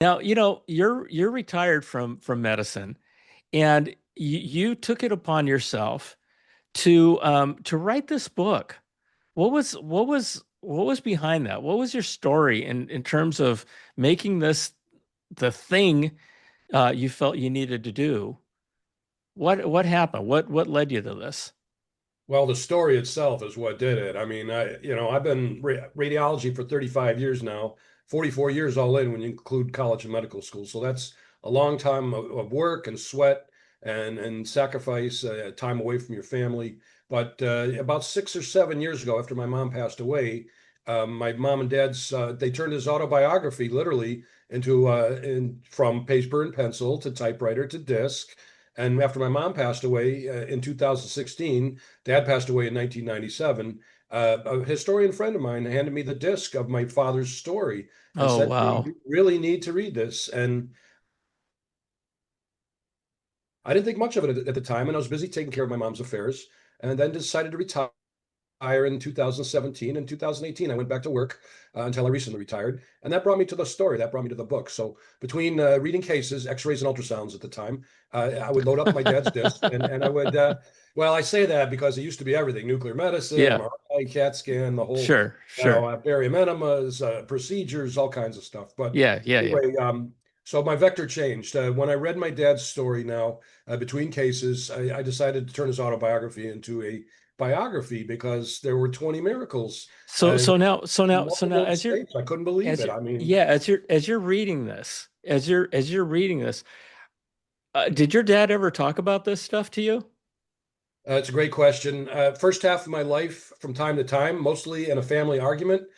Now, you're retired from medicine, and you took it upon yourself to write this book. What was behind that? What was your story in terms of making this the thing you felt you needed to do? What happened? What led you to this? Well, the story itself is what did it. I mean, I've been radiology for 35 years now, 44 years all in when you include college and medical school. So that's a long time of work and sweat and sacrifice, time away from your family. But about 6 or 7 years ago, after my mom passed away, my mom and dad's they turned his autobiography literally into from paper and pencil to typewriter to disc. And after my mom passed away in 2016, dad passed away in 1997. A historian friend of mine handed me the disc of my father's story and Oh, said, "Hey, wow. you really need to read this." And I didn't think much of it at the time, and I was busy taking care of my mom's affairs, and then decided to retire in 2017 and 2018. I went back to work until I recently retired. And that brought me to the story. That brought me to the book. So between reading cases, x-rays and ultrasounds at the time, I would load up my dad's disc and I would, well, I say that because it used to be everything, nuclear medicine, Yeah, MRI, CAT scan, the whole, sure, sure. barium enemas, procedures, all kinds of stuff. But Yeah, yeah, yeah. anyway, so my vector changed. When I read my dad's story now, between cases, I decided to turn his autobiography into a biography because there were 20 miracles So in so now so now so now multiple as you're states. I couldn't believe as it. you I mean, yeah, as you're reading this, as you're reading this, did your dad ever talk about this stuff to you? it's a great question. First half of my life, from time to time, mostly in a family argument,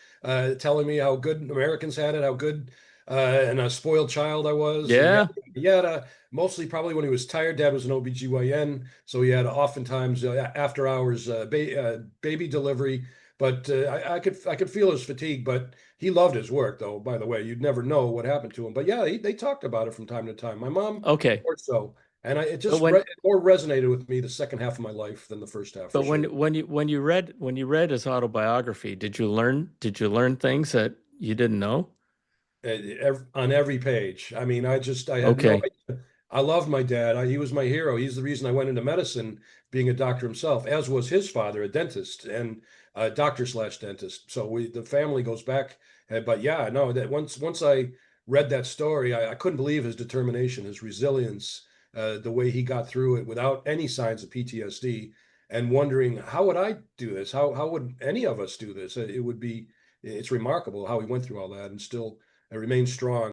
telling me how good Americans had it, how good and a spoiled child I was, and yada, Yeah. yada. Mostly probably when he was tired. Dad was an OBGYN, so he had oftentimes after hours baby delivery. But I could feel his fatigue. But he loved his work, though. By the way, you'd never know what happened to him. But yeah, they talked about it from time to time. My mom Okay. more so. And it But just when it more resonated with me the second half of my life than the first half for but when sure. when you when you read his autobiography, did you learn things that you didn't know? On every page. I mean, I had no Okay. idea. I loved my dad. He was my hero. He's the reason I went into medicine, being a doctor himself, as was his father, a dentist and a doctor slash dentist. So the family goes back. But yeah, no, that once I read that story, I couldn't believe his determination, his resilience, the way he got through it without any signs of PTSD, and wondering how would I do this? How would any of us do this? It would be. It's remarkable how he went through all that and still remain strong.